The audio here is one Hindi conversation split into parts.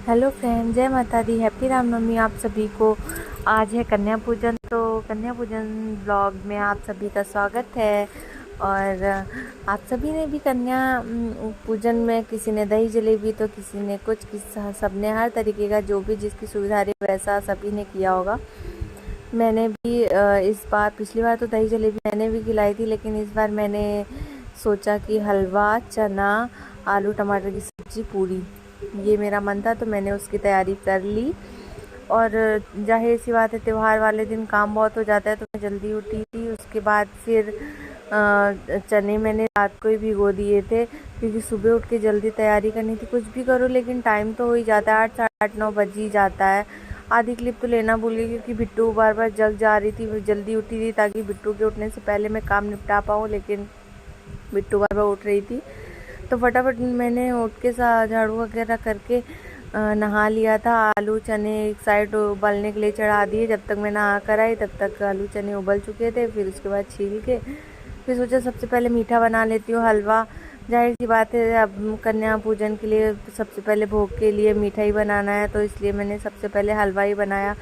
हेलो फ्रेंड, जय माता दी। हैप्पी रामनवमी आप सभी को। आज है कन्या पूजन, तो कन्या पूजन ब्लॉग में आप सभी का स्वागत है। और आप सभी ने भी कन्या पूजन में किसी ने दही जलेबी तो किसी ने कुछ, सबने हर तरीके का जो भी जिसकी सुविधा रही वैसा सभी ने किया होगा। मैंने भी इस बार, पिछली बार तो दही जलेबी मैंने भी खिलाई थी, लेकिन इस बार मैंने सोचा कि हलवा, चना, आलू टमाटर की सब्ज़ी, पूरी, ये मेरा मन था तो मैंने उसकी तैयारी कर ली। और जाहिर सी बात है, त्यौहार वाले दिन काम बहुत हो जाता है तो मैं जल्दी उठी थी। उसके बाद फिर चने मैंने रात को ही भिगो दिए थे, क्योंकि सुबह उठ के जल्दी तैयारी करनी थी। कुछ भी करो लेकिन टाइम तो हो ही जाता है, 8 साढ़े 8 9 बज ही जाता है। आधी क्लिप तो लेना भूल गई क्योंकि बिट्टू बार बार जग जा रही थी। जल्दी उठी थी ताकि बिट्टू के उठने से पहले मैं काम निपटा पाऊँ, लेकिन बिट्टू बार बार उठ रही थी। तो फटाफट मैंने उठ के झाड़ू वगैरह करके नहा लिया था। आलू चने एक साइड उबलने के लिए चढ़ा दिए। जब तक मैं नहा कर आई तब तक आलू चने उबल चुके थे। फिर उसके बाद छील के फिर सोचा सबसे पहले मीठा बना लेती हूँ, हलवा। जाहिर सी बात है, अब कन्या पूजन के लिए सबसे पहले भोग के लिए मीठा ही बनाना है, तो इसलिए मैंने सबसे पहले हलवा ही बनाया।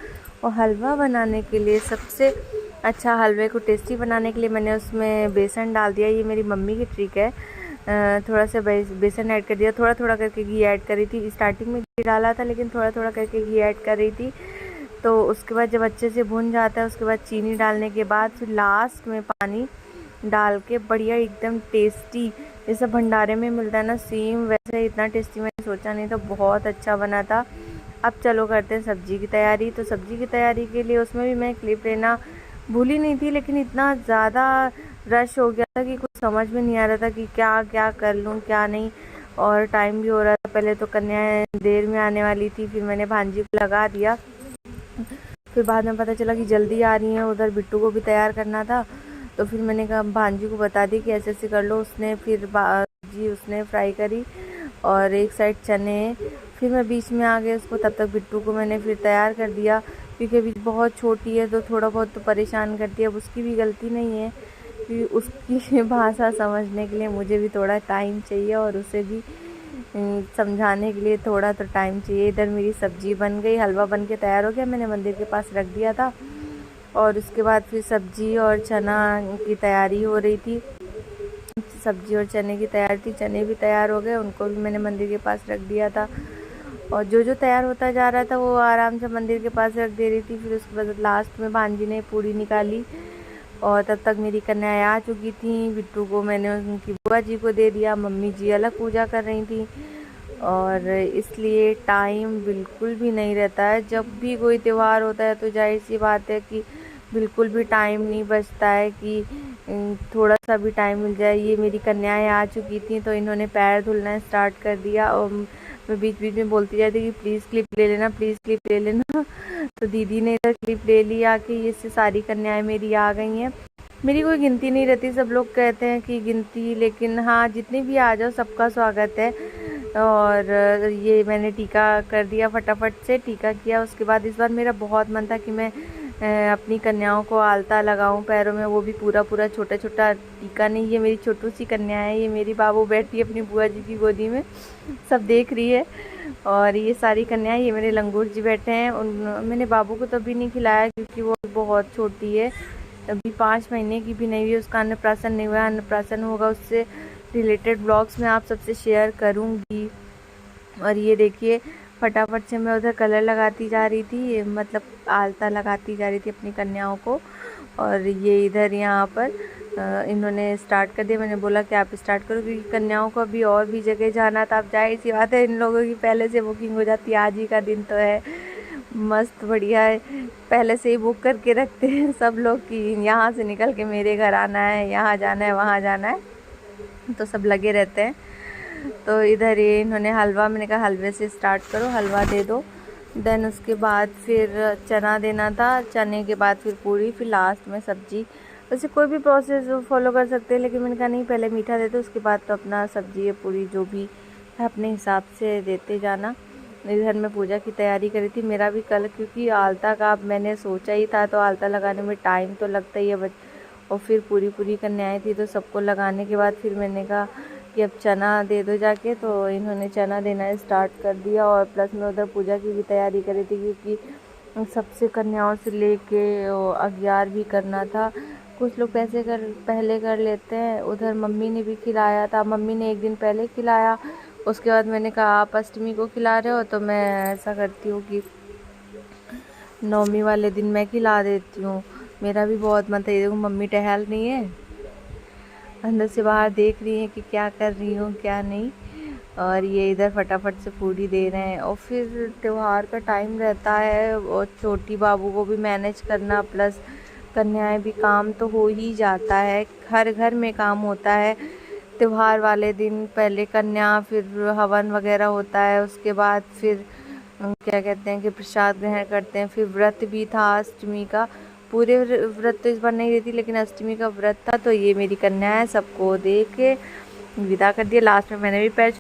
और हलवा बनाने के लिए सबसे अच्छा, हलवे को टेस्टी बनाने के लिए मैंने उसमें बेसन डाल दिया। ये मेरी मम्मी की ट्रिक है। थोड़ा सा बेसन ऐड कर दिया, थोड़ा थोड़ा करके घी ऐड कर रही थी। स्टार्टिंग में घी डाला था लेकिन थोड़ा थोड़ा करके घी ऐड कर रही थी। तो उसके बाद जब अच्छे से भुन जाता है, उसके बाद चीनी डालने के बाद फिर लास्ट में पानी डाल के बढ़िया एकदम टेस्टी, जैसा भंडारे में मिलता है ना सेम वैसे, इतना टेस्टी मैंने सोचा नहीं था। बहुत अच्छा बना था। अब चलो करते हैं सब्जी की तैयारी। तो सब्जी की तैयारी के लिए उसमें भी मैं क्लिप लेना भूली नहीं थी, लेकिन इतना ज़्यादा रश हो गया था कि कुछ समझ में नहीं आ रहा था कि क्या क्या कर लूँ क्या नहीं। और टाइम भी हो रहा था। पहले तो कन्या देर में आने वाली थी, फिर मैंने भांजी को लगा दिया। फिर बाद में पता चला कि जल्दी आ रही है, उधर बिट्टू को भी तैयार करना था। तो फिर मैंने कहा भांजी को बता दी कि ऐसे ऐसे कर लो। उसने फिर भाजी उसने फ्राई करी और एक साइड चने। फिर मैं बीच में आ गई उसको, तब तक बिट्टू को मैंने फिर तैयार कर दिया, क्योंकि अभी बहुत छोटी है तो थोड़ा बहुत तो परेशान करती है। अब उसकी भी गलती नहीं है, कि उसकी भाषा समझने के लिए मुझे भी थोड़ा टाइम चाहिए और उसे भी समझाने के लिए थोड़ा तो टाइम चाहिए। इधर मेरी सब्जी बन गई, हलवा बन के तैयार हो गया, मैंने मंदिर के पास रख दिया था। और उसके बाद फिर सब्जी और चना की तैयारी हो रही थी। सब्जी और चने की तैयारी थी, चने भी तैयार हो गए, उनको भी मैंने मंदिर के पास रख दिया था। और जो जो तैयार होता जा रहा था वो आराम से मंदिर के पास रख दे रही थी। फिर उसके बाद लास्ट में भांजी ने पूरी निकाली और तब तक मेरी कन्याएं आ चुकी थी। बिट्टू को मैंने उनकी बुआ जी को दे दिया, मम्मी जी अलग पूजा कर रही थी। और इसलिए टाइम बिल्कुल भी नहीं रहता है। जब भी कोई त्यौहार होता है तो जाहिर सी बात है कि बिल्कुल भी टाइम नहीं बचता है कि थोड़ा सा भी टाइम मिल जाए। ये मेरी कन्याएं आ चुकी थी तो इन्होंने पैर धुलना स्टार्ट कर दिया, और मैं बीच बीच में बोलती जाती कि प्लीज़ क्लिप ले लेना, प्लीज़ क्लिप ले लेना। तो दीदी ने इधर क्लिप ले ली आके। ये से सारी कन्याएं मेरी आ गई हैं। मेरी कोई गिनती नहीं रहती, सब लोग कहते हैं कि गिनती, लेकिन हाँ, जितने भी आ जाओ सबका स्वागत है। और ये मैंने टीका कर दिया, फटाफट से टीका किया। उसके बाद इस बार मेरा बहुत मन था कि मैं अपनी कन्याओं को आलता लगाऊं पैरों में, वो भी पूरा पूरा, छोटा छोटा टीका नहीं। ये मेरी छोटू सी कन्या है, ये मेरी बाबू बैठी है अपनी बुआ जी की गोदी में, सब देख रही है। और ये सारी कन्याएं, ये मेरे लंगूर जी बैठे हैं। मैंने बाबू को तो अभी नहीं खिलाया क्योंकि वो बहुत छोटी है, अभी 5 महीने की भी नहीं हुई, उसका अन्नप्राशन नहीं हुआ। अन्नप्राशन होगा, उससे रिलेटेड ब्लॉग्स मैं आप सबसे शेयर करूँगी। और ये देखिए, फटाफट से मैं उधर कलर लगाती जा रही थी, मतलब आलता लगाती जा रही थी अपनी कन्याओं को। और ये इधर यहाँ पर इन्होंने स्टार्ट कर दिया। मैंने बोला कि आप स्टार्ट करो, क्योंकि कन्याओं को अभी और भी जगह जाना था। अब जाहिर सी बात है, इन लोगों की पहले से बुकिंग हो जाती है। आज ही का दिन तो है, मस्त बढ़िया है, पहले से ही बुक करके रखते हैं सब लोग कि यहाँ से निकल के मेरे घर आना है, यहाँ जाना है, वहाँ जाना है, तो सब लगे रहते हैं। तो इधर ये इन्होंने हलवा, मैंने कहा हलवे से स्टार्ट करो, हलवा दे दो। देन उसके बाद फिर चना देना था, चने के बाद फिर पूरी, फिर लास्ट में सब्जी। वैसे कोई भी प्रोसेस फॉलो कर सकते हैं, लेकिन मैंने कहा नहीं, पहले मीठा दे दो, उसके बाद तो अपना सब्जी या पूरी जो भी है अपने हिसाब से देते जाना। इधर मैं पूजा की तैयारी करी थी। मेरा भी कल, क्योंकि आलता का मैंने सोचा ही था, तो आलता लगाने में टाइम तो लगता ही है। और फिर पूरी पूरी कन्याएं थी तो सबको लगाने के बाद फिर मैंने कहा कि अब चना दे दो जाके, तो इन्होंने चना देना स्टार्ट कर दिया। और प्लस में उधर पूजा की भी तैयारी करी थी, क्योंकि सबसे कन्याओं से लेके अग्यार भी करना था। कुछ लोग पहले कर लेते हैं। उधर मम्मी ने भी खिलाया था, मम्मी ने एक दिन पहले खिलाया। उसके बाद मैंने कहा आप अष्टमी को खिला रहे हो, तो मैं ऐसा करती हूँ कि नवमी वाले दिन मैं खिला देती हूँ। मेरा भी बहुत मन था। ये देखो मम्मी टहल रही है, अंदर से बाहर देख रही है कि क्या कर रही हूँ क्या नहीं। और ये इधर फटाफट से पूड़ी दे रहे हैं। और फिर त्यौहार का टाइम रहता है और छोटी बाबू को भी मैनेज करना, प्लस कन्याएं भी, काम तो हो ही जाता है। हर घर में काम होता है। त्यौहार वाले दिन पहले कन्या, फिर हवन वगैरह होता है, उसके बाद फिर क्या कहते हैं कि प्रसाद ग्रहण करते हैं। फिर व्रत भी था अष्टमी का। पूरे व्रत तो इस बार नहीं देती, लेकिन अष्टमी का व्रत था। तो ये मेरी कन्या है, सबको दे के विदा कर दिया। लास्ट में मैंने भी पैर